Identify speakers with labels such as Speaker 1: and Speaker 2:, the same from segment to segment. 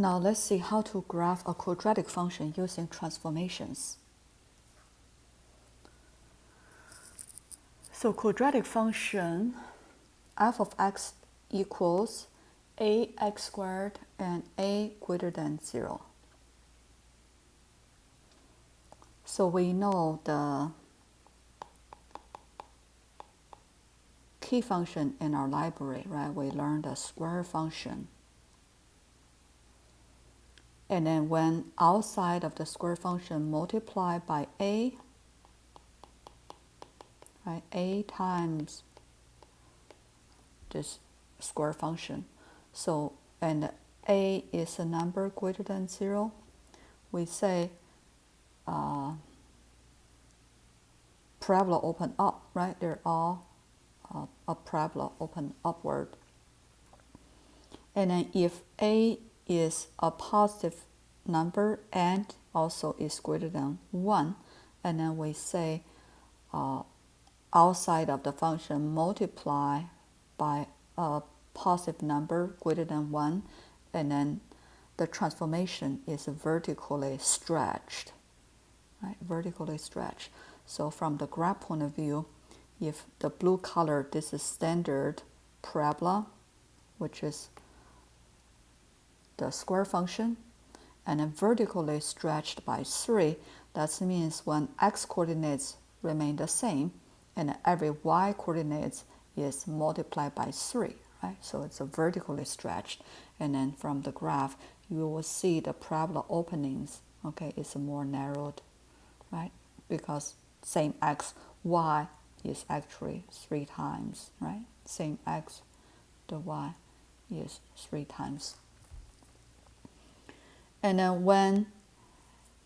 Speaker 1: Now let's see how to graph a quadratic function using transformations. So quadratic function f of x equals ax squared and a greater than 0. So we know the key function in our library, right? We learned the square function. And then when outside of the square function multiplied by a, right, a times this square function. So, and a is a number greater than 0, we say parabola open up, right? They're all a parabola open upward. And then if a is a positive number and also is greater than 1, and then we say outside of the function multiply by a positive number greater than 1, and then the transformation is vertically stretched, right? Vertically stretched. So from the graph point of view, if the blue color, this is standard parabola, which is the square function, and then vertically stretched by 3, that means when x coordinates remain the same, and every y coordinates is multiplied by 3, right? So it's a vertically stretched, and then from the graph, you will see the parabola openings, okay, is more narrowed, right? Because same x, y is actually 3 times, right? Same x, the y is 3 times. And then when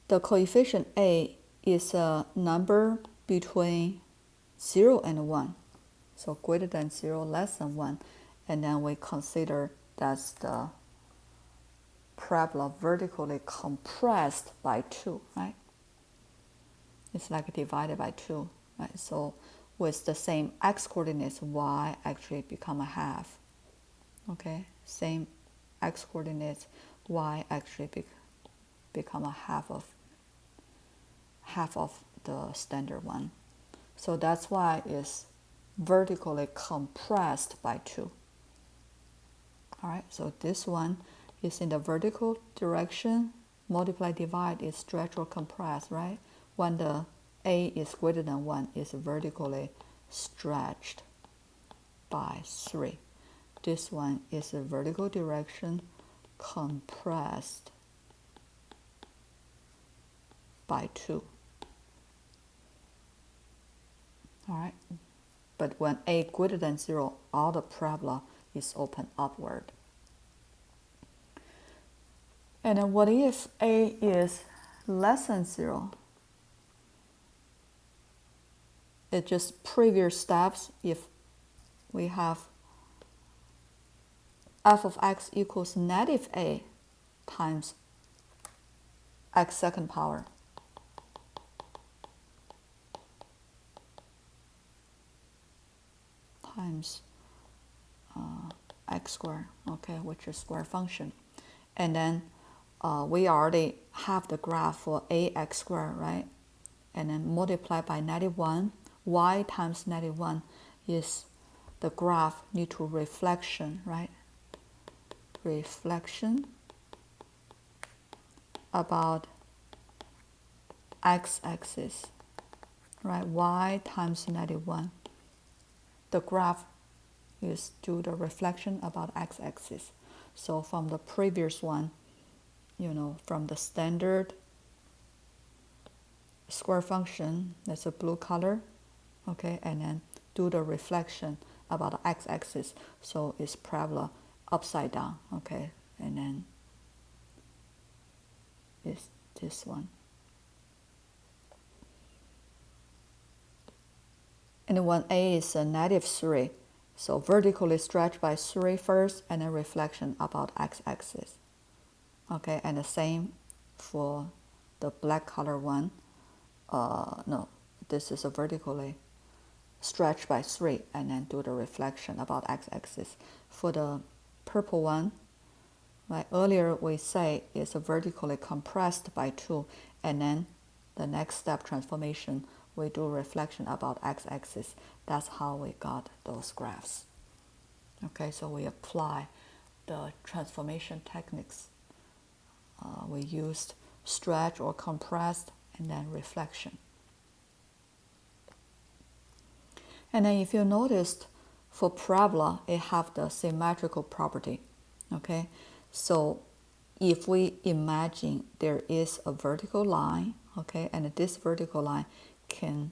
Speaker 1: the coefficient a is a number between 0 and 1, so greater than 0, less than 1, and then we consider that's the parabola vertically compressed by 2, right? It's like divided by 2, right? So with the same x coordinates, y actually become a half, okay? Same x coordinates, y actually become a half of the standard one. So that's why it's vertically compressed by 2. All right, so this one is in the vertical direction. Multiply, divide is stretch or compress, right? When the a is greater than 1, it's vertically stretched by 3. This one is a vertical direction compressed by 2. All right, but when a greater than 0, all the parabola is open upward. And then what if a is less than 0? It's just previous steps. If we have f of x equals negative a times x second power, times x squared, okay, which is square function. And then we already have the graph for ax squared, right? And then multiply by -1, y times -1 is the graph need to reflection, right? Reflection about x-axis, right? Y times -1. The graph is do the reflection about x-axis. So from the previous one, you know, from the standard square function, that's a blue color, okay, and then do the reflection about the x-axis. So it's parabola upside down, okay, and then it's this one. And when a is a -3, so vertically stretched by 3 first, and then reflection about x-axis. Okay, and the same for the black color one. No, this is a vertically stretched by 3, and then do the reflection about x-axis. For the purple one, right? Earlier we say it's vertically compressed by 2, and then the next step transformation, we do reflection about x-axis. That's how we got those graphs. Okay, so we apply the transformation techniques. We used stretch or compressed, and then reflection. And then if you noticed, for parabola, it have the symmetrical property. Okay, so if we imagine there is a vertical line, okay, and this vertical line can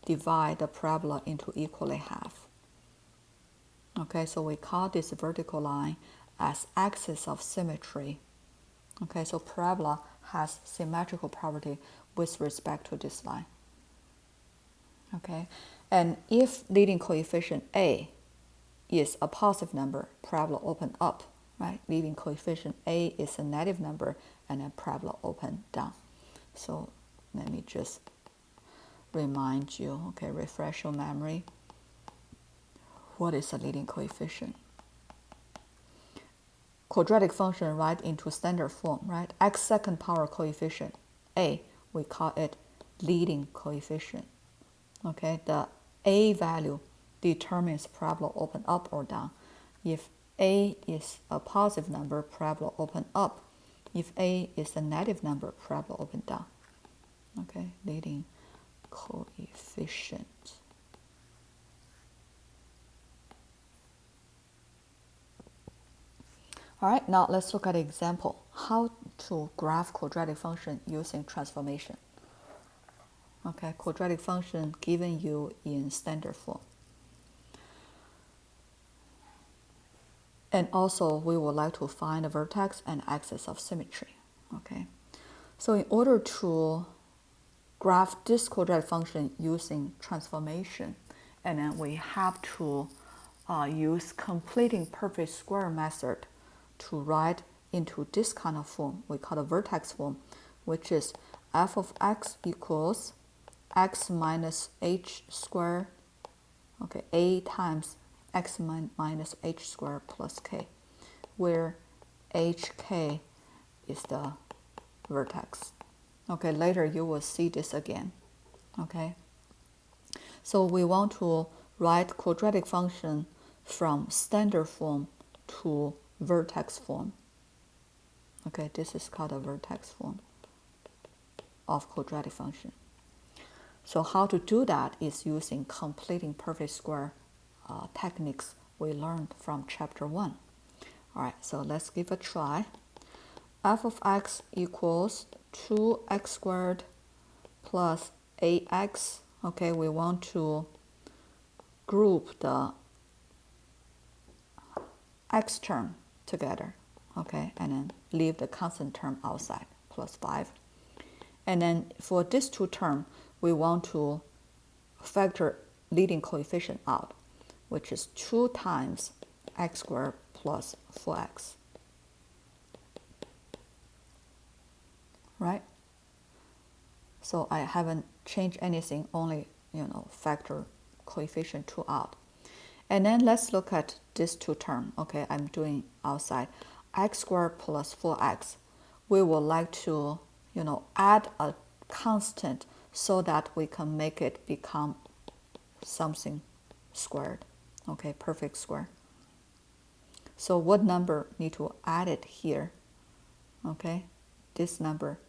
Speaker 1: divide the parabola into equally half. Okay, so we call this vertical line as axis of symmetry. Okay, so parabola has symmetrical property with respect to this line. Okay, and if leading coefficient A is a positive number, parabola open up, right? Leading coefficient A is a negative number, and then parabola open down. So let me just remind you, okay, refresh your memory. What is a leading coefficient? Quadratic function right into standard form, right? X second power coefficient, A, we call it leading coefficient. Okay, the A value determines parabola open up or down. If A is a positive number, parabola open up. If A is a negative number, parabola open down. Okay, leading coefficient. All right, now let's look at an example. How to graph quadratic function using transformation. Okay, quadratic function given you in standard form. And also, we would like to find the vertex and axis of symmetry. Okay, so in order to graph this quadratic function using transformation, and then we have to use completing perfect square method to write into this kind of form. We call the vertex form, which is f of x equals x minus h squared, okay, a times x minus h squared plus k, where hk is the vertex. Okay, later you will see this again. Okay, so we want to write quadratic function from standard form to vertex form. Okay, this is called a vertex form of quadratic function. So how to do that is using completing perfect square techniques we learned from chapter 1. All right, so let's give a try. F of x equals 2x squared plus ax. Okay, we want to group the x term together, okay, and then leave the constant term outside, plus 5. And then for these two terms, we want to factor leading coefficient out, which is 2 times x squared plus 4x. Right? So I haven't changed anything, only, factor coefficient 2 out. And then let's look at these two terms. Okay, I'm doing outside. X squared plus 4x. We would like to, add a constant so that we can make it become something squared. Okay, perfect square. So what number need to add it here? Okay, this number.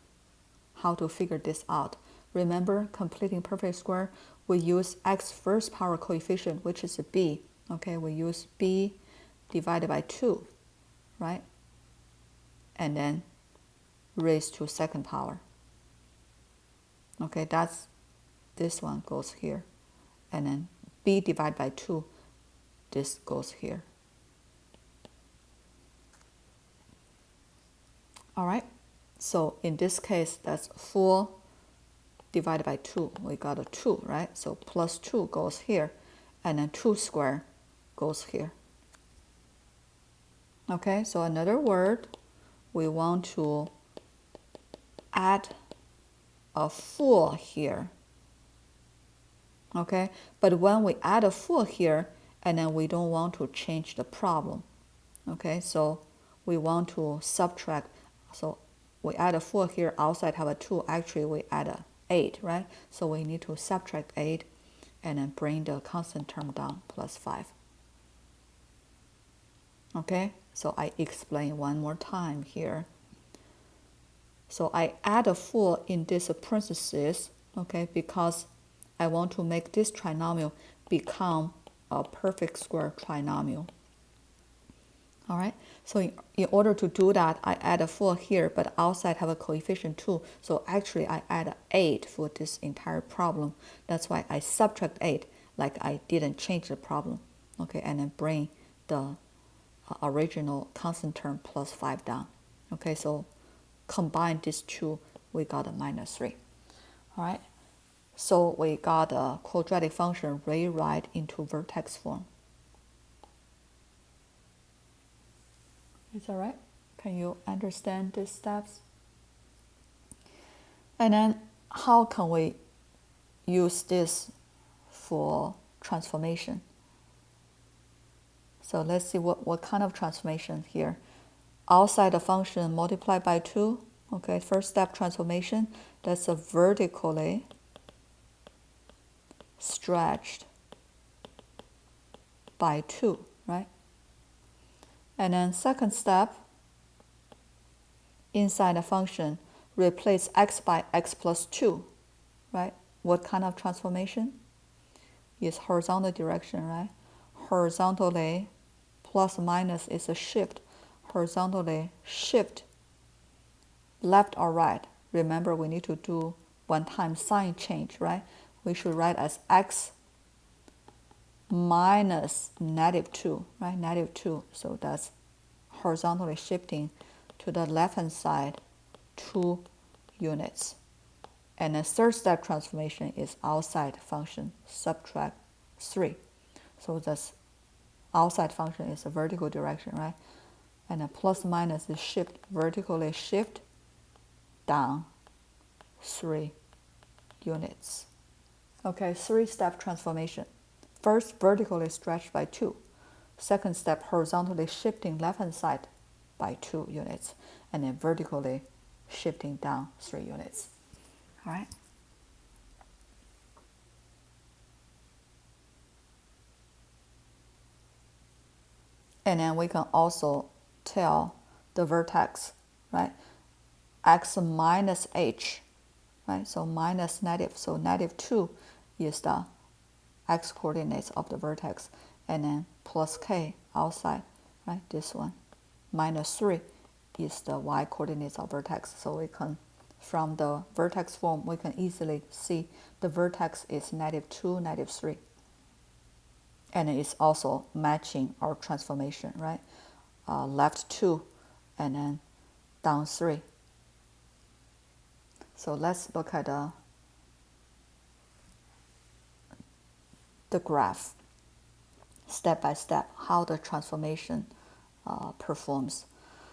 Speaker 1: How to figure this out? Remember, completing perfect square, we use x first power coefficient, which is a b. Okay, we use b divided by 2, right? And then raised to second power. Okay, this one goes here. And then b divided by 2, this goes here. All right, so in this case, that's 4 divided by 2. We got a 2, right? So plus 2 goes here, and then 2 squared goes here. Okay, so another word, we want to add a 4 here. Okay, but when we add a 4 here, and then we don't want to change the problem. Okay, so we want to subtract. So we add a 4 here, outside have a 2. Actually, we add a 8, right? So we need to subtract 8 and then bring the constant term down, plus 5. Okay, so I explain one more time here. So I add a 4 in this parenthesis, okay, because I want to make this trinomial become a perfect square trinomial. All right, so in order to do that, I add a 4 here, but outside have a coefficient 2. So actually, I add 8 for this entire problem. That's why I subtract 8, like I didn't change the problem. Okay, and then bring the original constant term plus 5 down. Okay, so combine these two, we got a minus 3. All right, so we got a quadratic function rewrite into vertex form. Is that right? Can you understand these steps? And then how can we use this for transformation? So let's see what kind of transformation here. Outside the function multiplied by 2. Okay, first step transformation, that's a vertically stretched by 2, right? And then second step, inside the function, replace x by x plus 2, right? What kind of transformation? Is horizontal direction, right? Horizontally plus minus is a shift. Horizontally shift left or right. Remember, we need to do one-time sign change, right? We should write as x minus -2, right? -2. So that's horizontally shifting to the left-hand side 2 units. And the third step transformation is outside function, subtract 3. So this outside function is a vertical direction, right? And the plus minus is shift, vertically shift down 3 units. Okay, 3-step transformation. First, vertically stretched by 2. Second step, horizontally shifting left-hand side by 2 units. And then vertically shifting down 3 units. All right. And then we can also tell the vertex, right? X minus h, right? So minus negative. So -2 is the x coordinates of the vertex. And then plus k outside, right? This one. -3 is the y coordinates of vertex. So we can, from the vertex form, we can easily see the vertex is -2, -3. And it's also matching our transformation, right? Left 2 and then down 3. So let's look at the graph, step by step, how the transformation performs.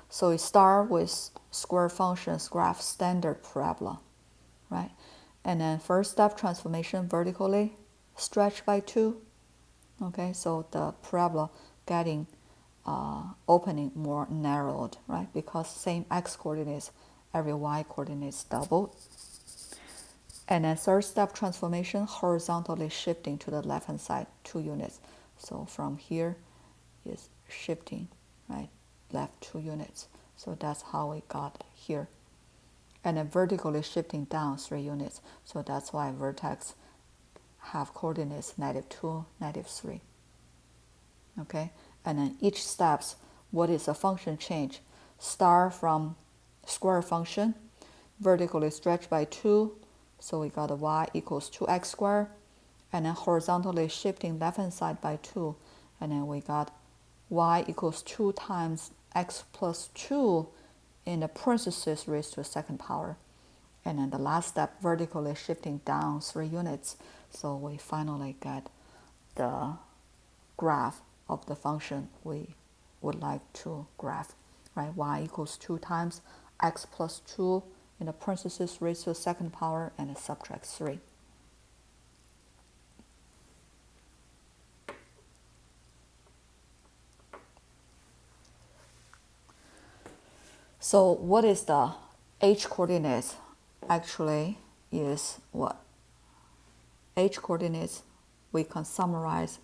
Speaker 1: So we start with square functions graph standard parabola, right? And then first step transformation vertically stretched by 2. Okay, so the parabola getting opening more narrowed, right? Because same x coordinates, every y coordinates doubled. And then third step transformation, horizontally shifting to the left-hand side 2 units. So from here is shifting, right? Left 2 units. So that's how we got here. And then vertically shifting down 3 units. So that's why vertex have coordinates -2, -3. Okay, and then each steps, what is the function change? Start from square function, vertically stretched by 2. So we got a y equals 2x squared. And then horizontally shifting left-hand side by 2. And then we got y equals 2 times x plus 2 in the parentheses raised to the second power. And then the last step, vertically shifting down 3 units. So we finally get the graph of the function we would like to graph, right? Y equals 2 times x plus 2 in the parentheses raised to the second power and subtract 3. So what is the h coordinates? Actually is what? H coordinates we can summarize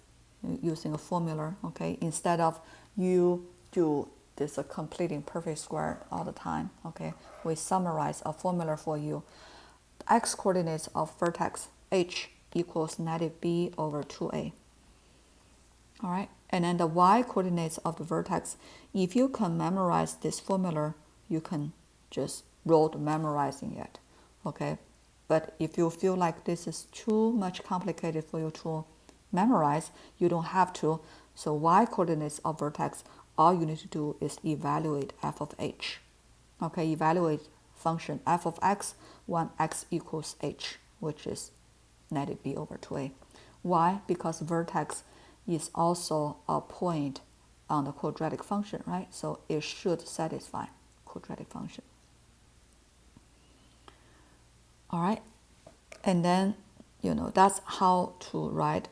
Speaker 1: using a formula, okay? Instead of you do this completing perfect square all the time, okay? We summarize a formula for you. X coordinates of vertex H equals negative b over 2a. All right, and then the y coordinates of the vertex, if you can memorize this formula, you can just road memorizing it, okay? But if you feel like this is too much complicated for you to memorize, you don't have to. So y coordinates of vertex, all you need to do is evaluate f of h. Okay, evaluate function f of x when x equals h, which is negative b over 2a. Why? Because vertex is also a point on the quadratic function, right? So it should satisfy quadratic function. All right, and then that's how to write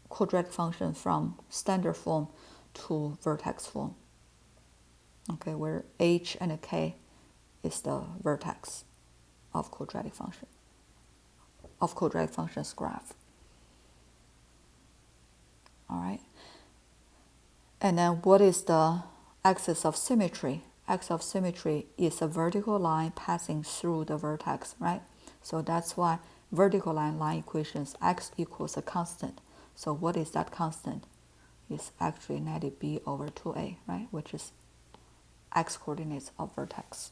Speaker 1: quadratic function from standard form to vertex form. Okay, where h and k is the vertex of quadratic function, of quadratic function's graph. All right, and then what is the axis of symmetry? Axis of symmetry is a vertical line passing through the vertex, right? So that's why vertical line equations x equals a constant. So what is that constant? It's actually negative b over 2a, right? Which is x coordinates of vertex.